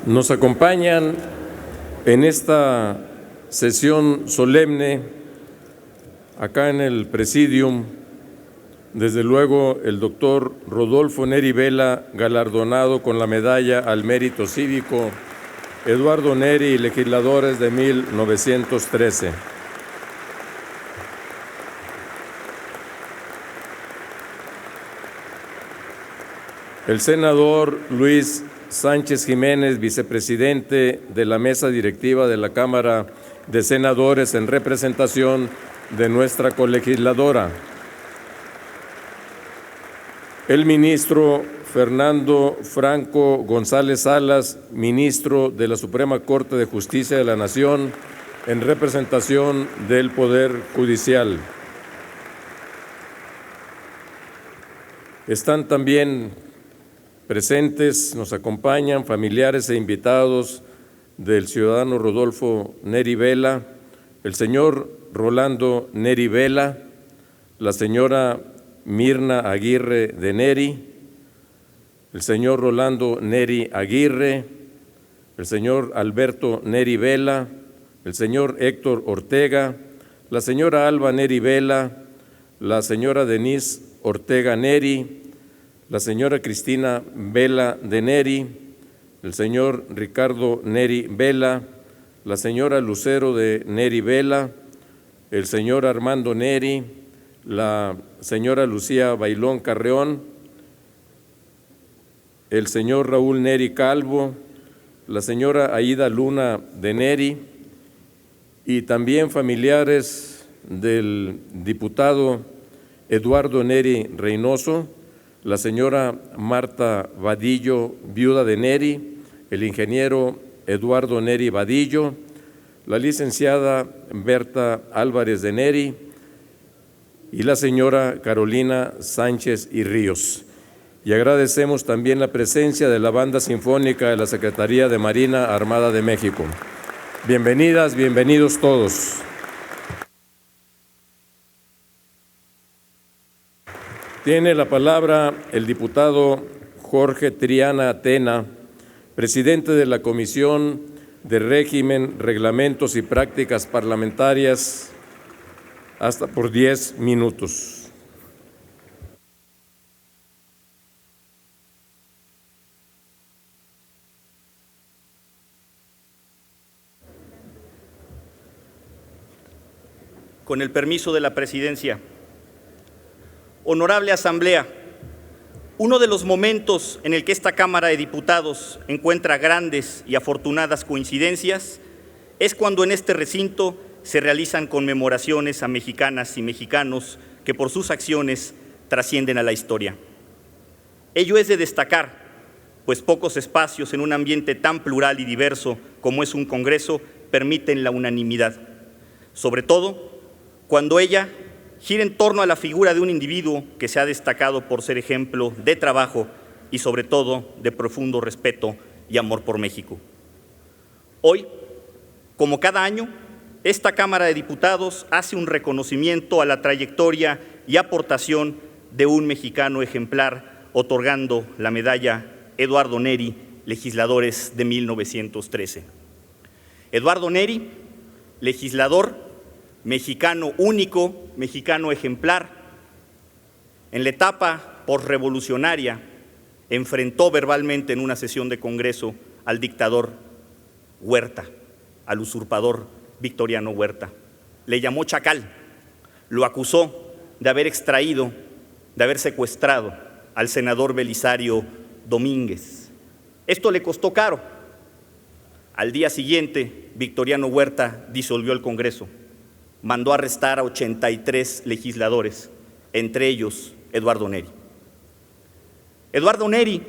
Nos acompañan en esta sesión solemne, acá en el Presidium, desde luego el doctor Rodolfo Neri Vela, galardonado con la Medalla al Mérito Cívico, Eduardo Neri, legisladores de 1913. El senador Luis Sánchez Jiménez, vicepresidente de la mesa directiva de la Cámara de Senadores en representación de nuestra colegisladora. El ministro Fernando Franco González Salas, ministro de la Suprema Corte de Justicia de la Nación, en representación del Poder Judicial. Están también presentes, nos acompañan familiares e invitados del ciudadano Rodolfo Neri Vela, el señor Rolando Neri Vela, la señora Mirna Aguirre de Neri, el señor Rolando Neri Aguirre, el señor Alberto Neri Vela, el señor Héctor Ortega, la señora Alba Neri Vela, la señora Denise Ortega Neri, la señora Cristina Vela de Neri, el señor Ricardo Neri Vela, la señora Lucero de Neri Vela, el señor Armando Neri, la señora Lucía Bailón Carreón, el señor Raúl Neri Calvo, la señora Aida Luna de Neri y también familiares del diputado Eduardo Neri Reynoso, la señora Marta Vadillo, viuda de Neri, el ingeniero Eduardo Neri Vadillo, la licenciada Berta Álvarez de Neri y la señora Carolina Sánchez y Ríos. Y agradecemos también la presencia de la Banda Sinfónica de la Secretaría de Marina Armada de México. Bienvenidas, bienvenidos todos. Tiene la palabra el diputado Jorge Triana Tena, presidente de la Comisión de Régimen, Reglamentos y Prácticas Parlamentarias, hasta por 10 minutos. Con el permiso de la presidencia. Honorable Asamblea, uno de los momentos en el que esta Cámara de Diputados encuentra grandes y afortunadas coincidencias es cuando en este recinto se realizan conmemoraciones a mexicanas y mexicanos que por sus acciones trascienden a la historia. Ello es de destacar, pues pocos espacios en un ambiente tan plural y diverso como es un Congreso permiten la unanimidad, sobre todo cuando ella gira en torno a la figura de un individuo que se ha destacado por ser ejemplo de trabajo y sobre todo de profundo respeto y amor por México. Hoy, como cada año, esta Cámara de Diputados hace un reconocimiento a la trayectoria y aportación de un mexicano ejemplar, otorgando la medalla Eduardo Neri, legisladores de 1913. Eduardo Neri, legislador mexicano único, mexicano ejemplar, en la etapa posrevolucionaria enfrentó verbalmente en una sesión de Congreso al dictador Huerta, al usurpador Victoriano Huerta. Le llamó chacal, lo acusó de haber extraído, de haber secuestrado al senador Belisario Domínguez. Esto le costó caro. Al día siguiente, Victoriano Huerta disolvió el Congreso. Mandó arrestar a 83 legisladores, entre ellos Eduardo Neri. Eduardo Neri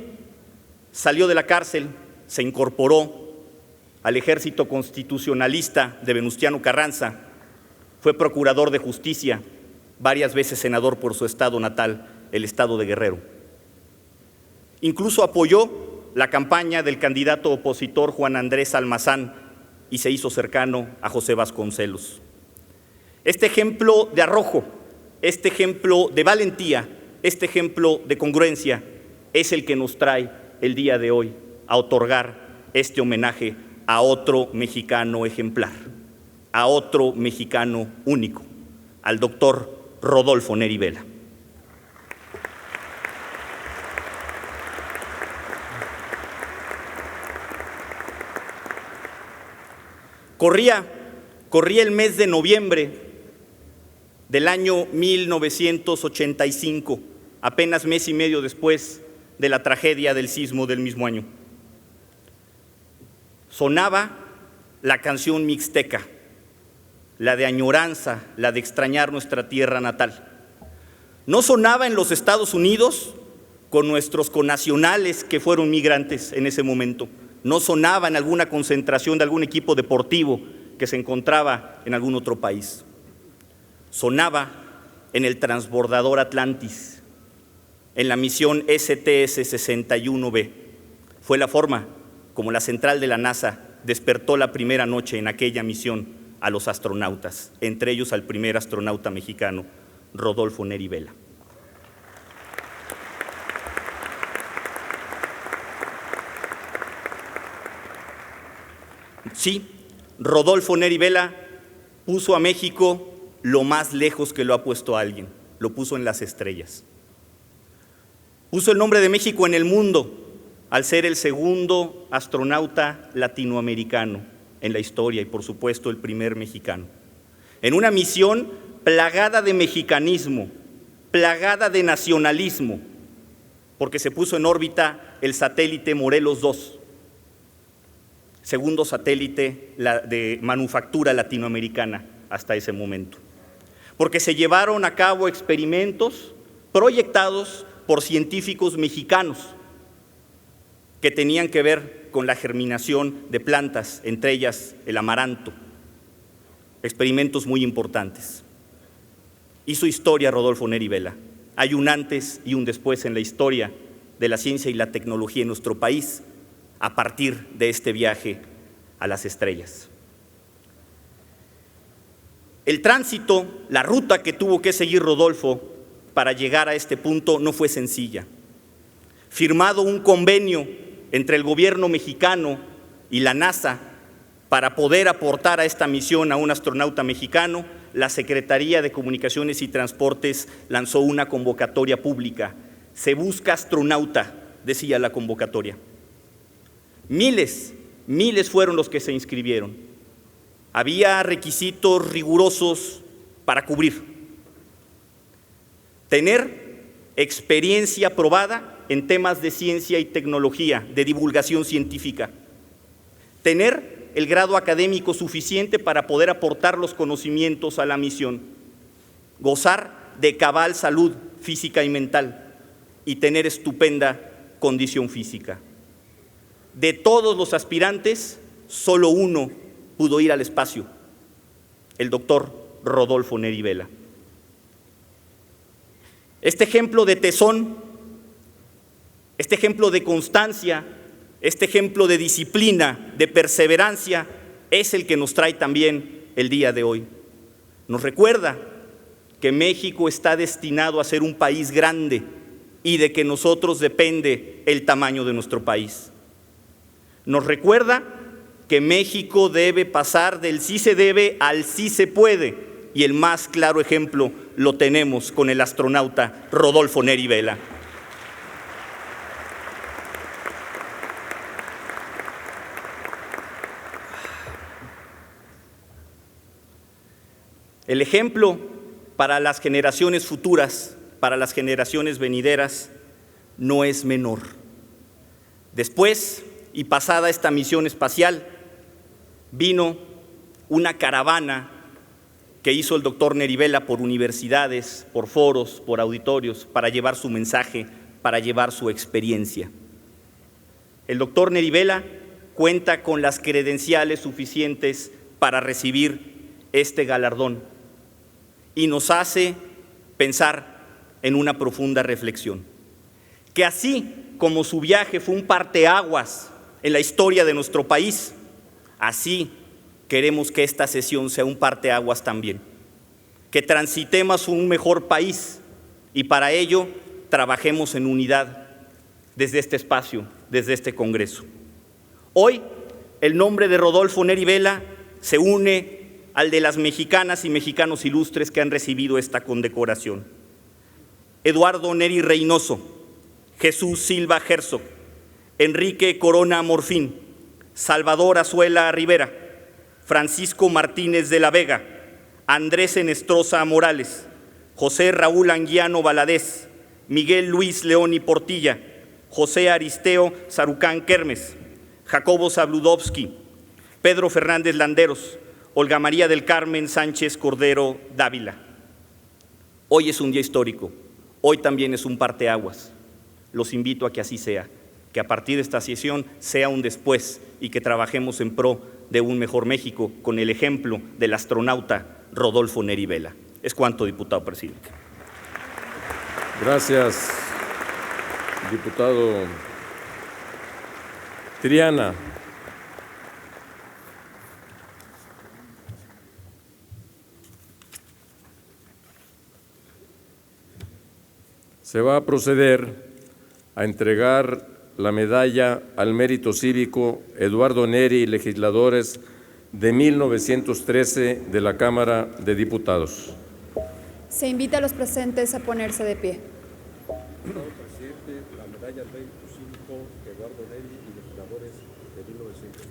salió de la cárcel, se incorporó al ejército constitucionalista de Venustiano Carranza, fue procurador de justicia, varias veces senador por su estado natal, el estado de Guerrero. Incluso apoyó la campaña del candidato opositor Juan Andrés Almazán y se hizo cercano a José Vasconcelos. Este ejemplo de arrojo, este ejemplo de valentía, este ejemplo de congruencia es el que nos trae el día de hoy a otorgar este homenaje a otro mexicano ejemplar, a otro mexicano único, al doctor Rodolfo Neri Vela. Corría el mes de noviembre del año 1985, apenas mes y medio después de la tragedia del sismo del mismo año. Sonaba la canción mixteca, la de añoranza, la de extrañar nuestra tierra natal. No sonaba en los Estados Unidos con nuestros connacionales que fueron migrantes en ese momento. No sonaba en alguna concentración de algún equipo deportivo que se encontraba en algún otro país. Sonaba en el transbordador Atlantis, en la misión STS-61B. Fue la forma como la central de la NASA despertó la primera noche en aquella misión a los astronautas, entre ellos al primer astronauta mexicano, Rodolfo Neri Vela. Sí, Rodolfo Neri Vela puso a México lo más lejos que lo ha puesto a alguien, lo puso en las estrellas. Puso el nombre de México en el mundo al ser el segundo astronauta latinoamericano en la historia y, por supuesto, el primer mexicano. En una misión plagada de mexicanismo, plagada de nacionalismo, porque se puso en órbita el satélite Morelos 2, segundo satélite de manufactura latinoamericana hasta ese momento, porque se llevaron a cabo experimentos proyectados por científicos mexicanos que tenían que ver con la germinación de plantas, entre ellas el amaranto, experimentos muy importantes. Hizo historia Rodolfo Neri Vela. Hay un antes y un después en la historia de la ciencia y la tecnología en nuestro país a partir de este viaje a las estrellas. El tránsito, la ruta que tuvo que seguir Rodolfo para llegar a este punto no fue sencilla. Firmado un convenio entre el gobierno mexicano y la NASA para poder aportar a esta misión a un astronauta mexicano, la Secretaría de Comunicaciones y Transportes lanzó una convocatoria pública. Se busca astronauta, decía la convocatoria. Miles fueron los que se inscribieron. Había requisitos rigurosos para cubrir. Tener experiencia probada en temas de ciencia y tecnología, de divulgación científica. Tener el grado académico suficiente para poder aportar los conocimientos a la misión. Gozar de cabal salud física y mental y tener estupenda condición física. De todos los aspirantes, solo uno pudo ir al espacio, el doctor Rodolfo Neri Vela. Este ejemplo de tesón, este ejemplo de constancia, este ejemplo de disciplina, de perseverancia, es el que nos trae también el día de hoy. Nos recuerda que México está destinado a ser un país grande y de que nosotros depende el tamaño de nuestro país. Nos recuerda que México debe pasar del sí se debe al sí se puede, y el más claro ejemplo lo tenemos con el astronauta Rodolfo Neri Vela. El ejemplo para las generaciones futuras, para las generaciones venideras, no es menor. Después, y pasada esta misión espacial, vino una caravana que hizo el doctor Neri Vela por universidades, por foros, por auditorios, para llevar su mensaje, para llevar su experiencia. El doctor Neri Vela cuenta con las credenciales suficientes para recibir este galardón y nos hace pensar en una profunda reflexión, que así como su viaje fue un parteaguas en la historia de nuestro país, así queremos que esta sesión sea un parteaguas también, que transitemos un mejor país y para ello trabajemos en unidad desde este espacio, desde este Congreso. Hoy, el nombre de Rodolfo Neri Vela se une al de las mexicanas y mexicanos ilustres que han recibido esta condecoración. Eduardo Neri Reynoso, Jesús Silva Herzog, Enrique Corona Morfín, Salvador Azuela Rivera, Francisco Martínez de la Vega, Andrés Enestrosa Morales, José Raúl Anguiano Valadez, Miguel Luis Leoni Portilla, José Aristeo Sarucán Kermes, Jacobo Zabludovsky, Pedro Fernández Landeros, Olga María del Carmen Sánchez Cordero Dávila. Hoy es un día histórico, hoy también es un parteaguas. Los invito a que así sea, que a partir de esta sesión sea un después y que trabajemos en pro de un mejor México con el ejemplo del astronauta Rodolfo Neri Vela. Es cuanto, diputado presidente. Gracias, diputado Triana. Se va a proceder a entregar la medalla al mérito cívico Eduardo Neri y legisladores de 1913 de la Cámara de Diputados. Se invita a los presentes a ponerse de pie. Señor presidente, la medalla al mérito cívico Eduardo Neri y legisladores de 1913.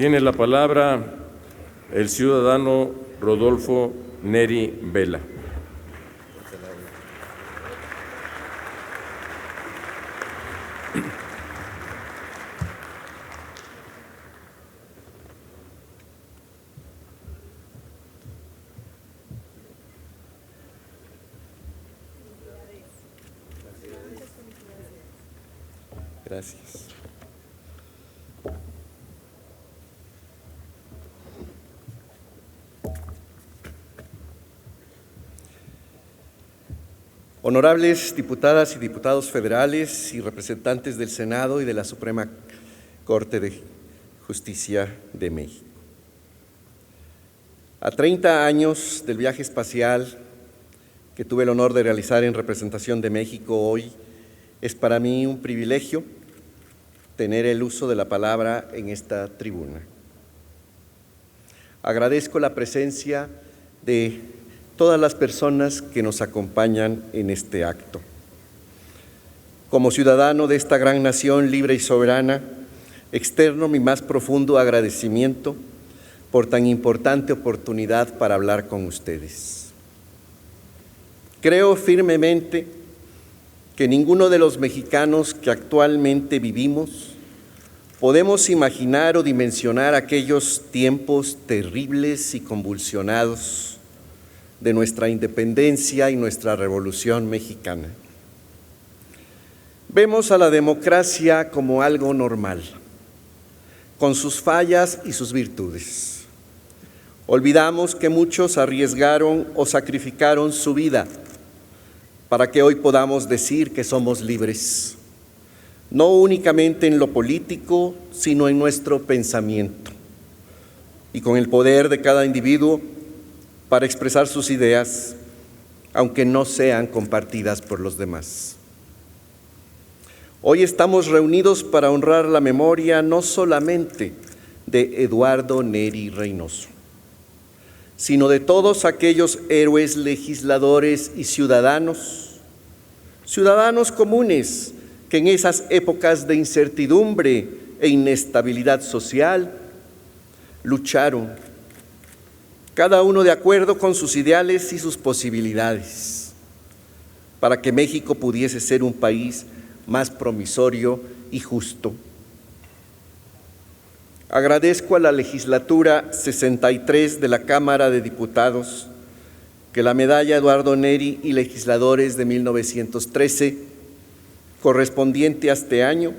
Tiene la palabra el ciudadano Rodolfo Neri Vela. Gracias. Honorables diputadas y diputados federales y representantes del Senado y de la Suprema Corte de Justicia de México. A 30 años del viaje espacial que tuve el honor de realizar en representación de México, hoy es para mí un privilegio tener el uso de la palabra en esta tribuna. Agradezco la presencia de todas las personas que nos acompañan en este acto. Como ciudadano de esta gran nación libre y soberana, externo mi más profundo agradecimiento por tan importante oportunidad para hablar con ustedes. Creo firmemente que ninguno de los mexicanos que actualmente vivimos podemos imaginar o dimensionar aquellos tiempos terribles y convulsionados de nuestra independencia y nuestra Revolución Mexicana. Vemos a la democracia como algo normal, con sus fallas y sus virtudes. Olvidamos que muchos arriesgaron o sacrificaron su vida para que hoy podamos decir que somos libres, no únicamente en lo político, sino en nuestro pensamiento, y con el poder de cada individuo para expresar sus ideas, aunque no sean compartidas por los demás. Hoy estamos reunidos para honrar la memoria no solamente de Eduardo Neri Reynoso, sino de todos aquellos héroes legisladores y ciudadanos comunes que en esas épocas de incertidumbre e inestabilidad social lucharon, cada uno de acuerdo con sus ideales y sus posibilidades, para que México pudiese ser un país más promisorio y justo. Agradezco a la legislatura 63 de la Cámara de Diputados que la medalla Eduardo Neri y legisladores de 1913, correspondiente a este año,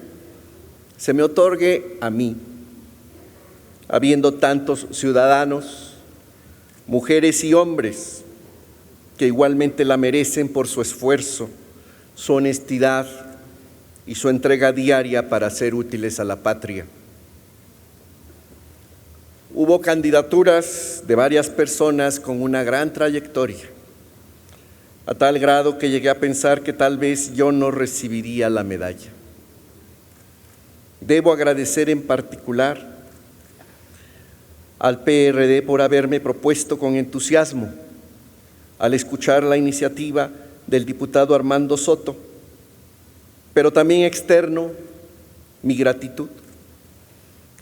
se me otorgue a mí, habiendo tantos ciudadanos, mujeres y hombres, que igualmente la merecen por su esfuerzo, su honestidad y su entrega diaria para ser útiles a la patria. Hubo candidaturas de varias personas con una gran trayectoria, a tal grado que llegué a pensar que tal vez yo no recibiría la medalla. Debo agradecer en particular al PRD por haberme propuesto con entusiasmo, al escuchar la iniciativa del diputado Armando Soto, pero también externo mi gratitud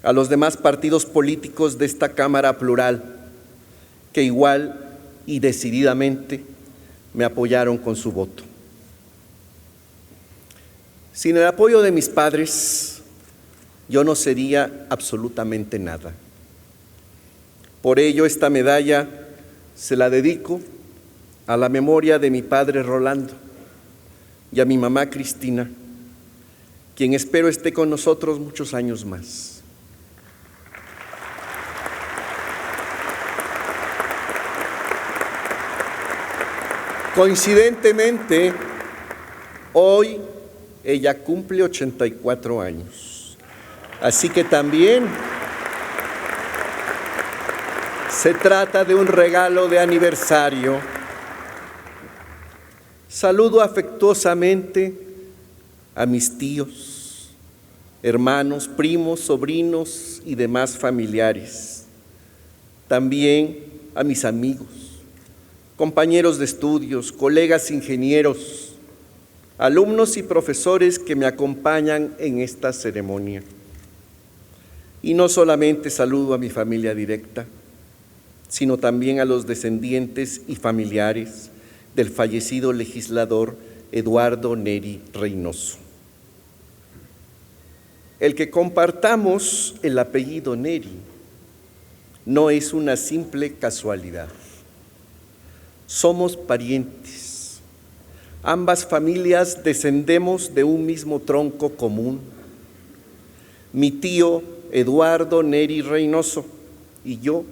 a los demás partidos políticos de esta Cámara plural, que igual y decididamente me apoyaron con su voto. Sin el apoyo de mis padres, yo no sería absolutamente nada. Por ello, esta medalla se la dedico a la memoria de mi padre Rolando y a mi mamá Cristina, quien espero esté con nosotros muchos años más. Coincidentemente, hoy ella cumple 84 años, así que también se trata de un regalo de aniversario. Saludo afectuosamente a mis tíos, hermanos, primos, sobrinos y demás familiares, también a mis amigos, compañeros de estudios, colegas ingenieros, alumnos y profesores que me acompañan en esta ceremonia. Y no solamente saludo a mi familia directa, sino también a los descendientes y familiares del fallecido legislador Eduardo Neri Reynoso. El que compartamos el apellido Neri no es una simple casualidad. Somos parientes. Ambas familias descendemos de un mismo tronco común. Mi tío Eduardo Neri Reynoso y yo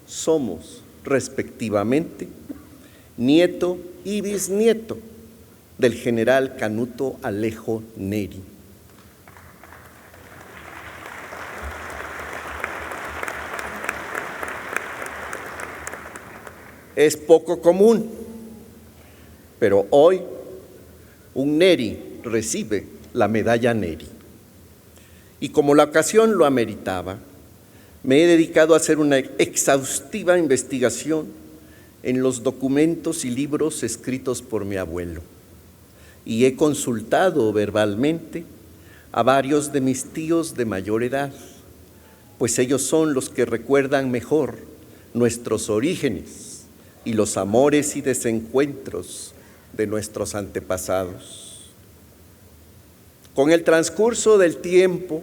somos, respectivamente, nieto y bisnieto del general Canuto Alejo Neri. Es poco común, pero hoy un Neri recibe la medalla Neri. Y como la ocasión lo ameritaba, me he dedicado a hacer una exhaustiva investigación en los documentos y libros escritos por mi abuelo. Y he consultado verbalmente a varios de mis tíos de mayor edad, pues ellos son los que recuerdan mejor nuestros orígenes y los amores y desencuentros de nuestros antepasados. Con el transcurso del tiempo,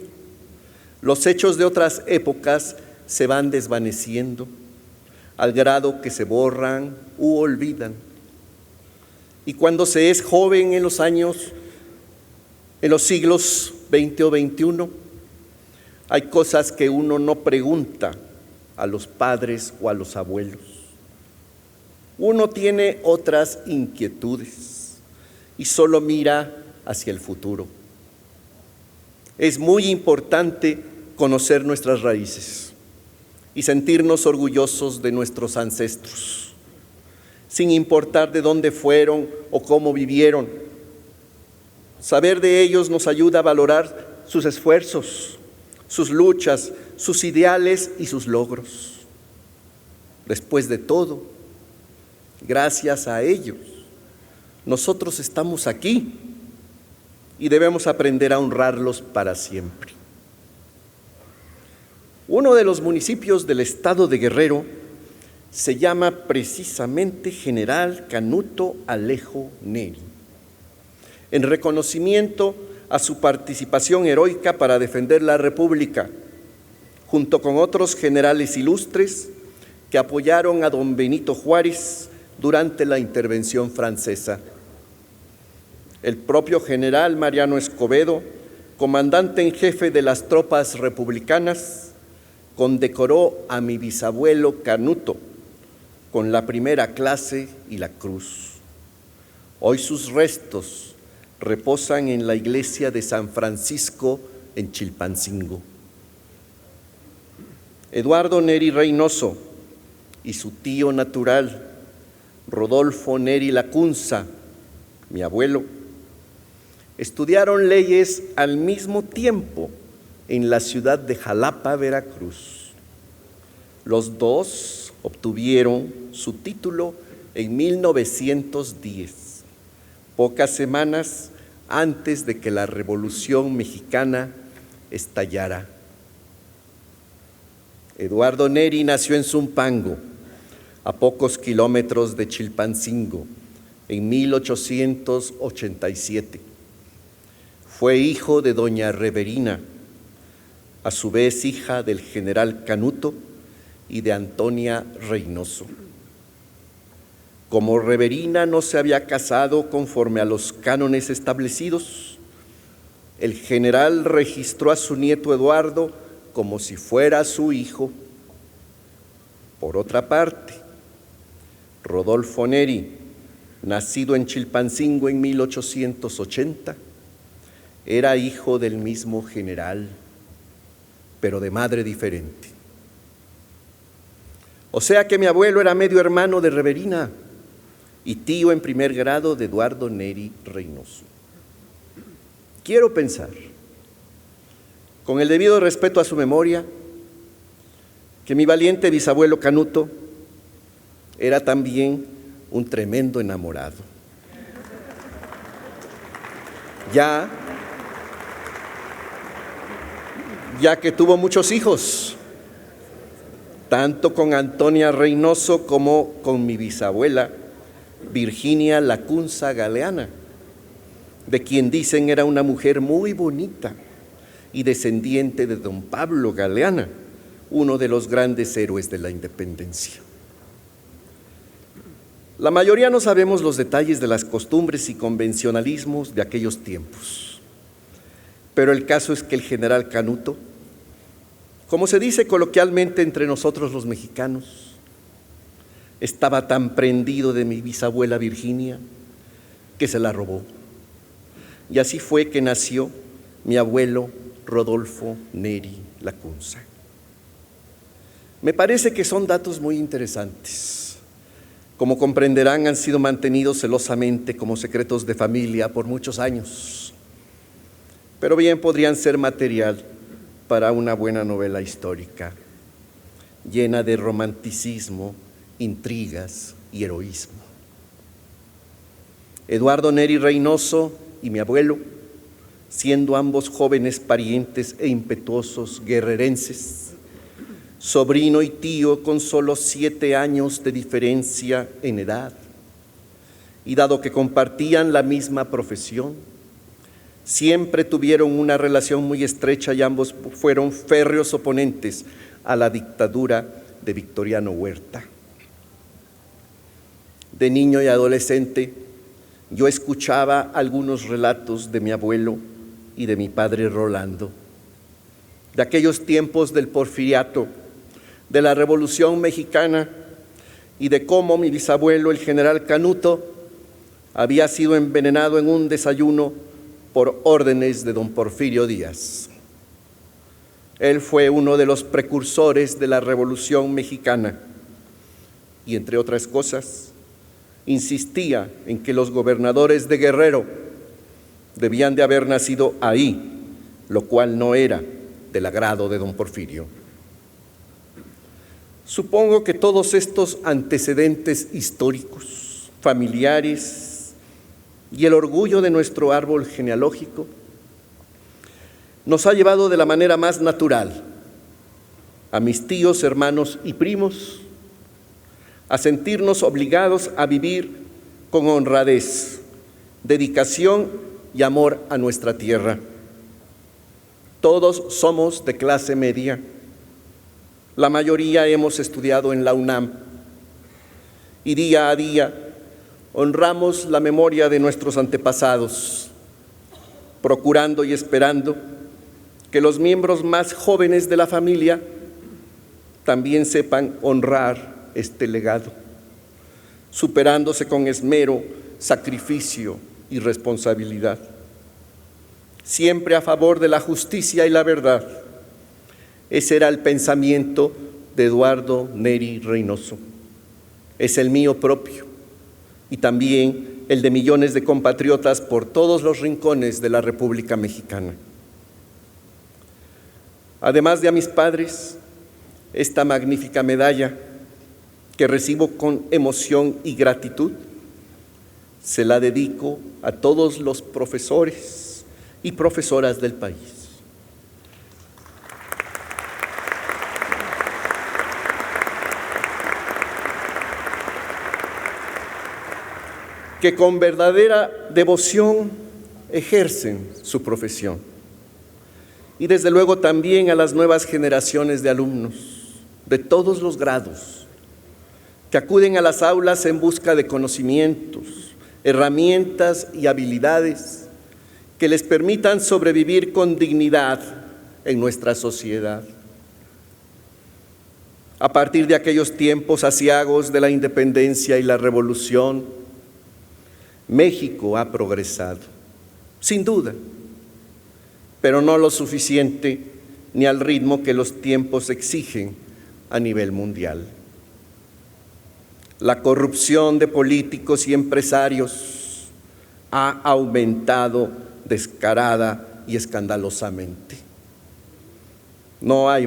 los hechos de otras épocas se van desvaneciendo, al grado que se borran u olvidan. Y cuando se es joven en los siglos XX o XXI, hay cosas que uno no pregunta a los padres o a los abuelos. Uno tiene otras inquietudes y solo mira hacia el futuro. Es muy importante conocer nuestras raíces y sentirnos orgullosos de nuestros ancestros, sin importar de dónde fueron o cómo vivieron. Saber de ellos nos ayuda a valorar sus esfuerzos, sus luchas, sus ideales y sus logros. Después de todo, gracias a ellos, nosotros estamos aquí y debemos aprender a honrarlos para siempre. Uno de los municipios del estado de Guerrero se llama precisamente General Canuto Alejo Neri. en reconocimiento a su participación heroica para defender la República, junto con otros generales ilustres que apoyaron a don Benito Juárez durante la intervención francesa. El propio general Mariano Escobedo, comandante en jefe de las tropas republicanas, condecoró a mi bisabuelo Canuto con la primera clase y la cruz. Hoy sus restos reposan en la iglesia de San Francisco en Chilpancingo. Eduardo Neri Reynoso y su tío natural, Rodolfo Neri Lacunza, mi abuelo, estudiaron leyes al mismo tiempo en la ciudad de Jalapa, Veracruz. Los dos obtuvieron su título en 1910, pocas semanas antes de que la Revolución Mexicana estallara. Eduardo Neri nació en Zumpango, a pocos kilómetros de Chilpancingo, en 1887. Fue hijo de doña Reverina, a su vez hija del general Canuto y de Antonia Reynoso. Como Reverina no se había casado conforme a los cánones establecidos, el general registró a su nieto Eduardo como si fuera su hijo. Por otra parte, Rodolfo Neri, nacido en Chilpancingo en 1880, era hijo del mismo general, pero de madre diferente. O sea que mi abuelo era medio hermano de Reverina y tío en primer grado de Eduardo Neri Reynoso. Quiero pensar, con el debido respeto a su memoria, que mi valiente bisabuelo Canuto era también un tremendo enamorado. Ya que tuvo muchos hijos, tanto con Antonia Reynoso como con mi bisabuela Virginia Lacunza Galeana, de quien dicen era una mujer muy bonita y descendiente de don Pablo Galeana, uno de los grandes héroes de la independencia. La mayoría no sabemos los detalles de las costumbres y convencionalismos de aquellos tiempos, pero el caso es que el general Canuto, como se dice coloquialmente entre nosotros los mexicanos, estaba tan prendido de mi bisabuela Virginia que se la robó. Y así fue que nació mi abuelo Rodolfo Neri Lacunza. Me parece que son datos muy interesantes. Como comprenderán, han sido mantenidos celosamente como secretos de familia por muchos años, pero bien podrían ser material para una buena novela histórica, llena de romanticismo, intrigas y heroísmo. Eduardo Neri Reynoso y mi abuelo, siendo ambos jóvenes parientes e impetuosos guerrerenses, sobrino y tío con solo 7 años de diferencia en edad, y dado que compartían la misma profesión, siempre tuvieron una relación muy estrecha y ambos fueron férreos oponentes a la dictadura de Victoriano Huerta. De niño y adolescente, yo escuchaba algunos relatos de mi abuelo y de mi padre Rolando, de aquellos tiempos del Porfiriato, de la Revolución Mexicana y de cómo mi bisabuelo, el general Canuto, había sido envenenado en un desayuno por órdenes de don Porfirio Díaz. Él fue uno de los precursores de la Revolución Mexicana y, entre otras cosas, insistía en que los gobernadores de Guerrero debían de haber nacido ahí, lo cual no era del agrado de don Porfirio. Supongo que todos estos antecedentes históricos, familiares y el orgullo de nuestro árbol genealógico nos ha llevado de la manera más natural a mis tíos, hermanos y primos a sentirnos obligados a vivir con honradez, dedicación y amor a nuestra tierra. Todos somos de clase media. La mayoría hemos estudiado en la UNAM y día a día honramos la memoria de nuestros antepasados, procurando y esperando que los miembros más jóvenes de la familia también sepan honrar este legado, superándose con esmero, sacrificio y responsabilidad. Siempre a favor de la justicia y la verdad. Ese era el pensamiento de Eduardo Neri Reynoso. Es el mío propio y también el de millones de compatriotas por todos los rincones de la República Mexicana. Además de a mis padres, esta magnífica medalla que recibo con emoción y gratitud, se la dedico a todos los profesores y profesoras del país. Que con verdadera devoción ejercen su profesión. Y desde luego también a las nuevas generaciones de alumnos de todos los grados que acuden a las aulas en busca de conocimientos, herramientas y habilidades que les permitan sobrevivir con dignidad en nuestra sociedad. A partir de aquellos tiempos aciagos de la independencia y la revolución, México ha progresado, sin duda, pero no lo suficiente ni al ritmo que los tiempos exigen a nivel mundial. La corrupción de políticos y empresarios ha aumentado descarada y escandalosamente. No hay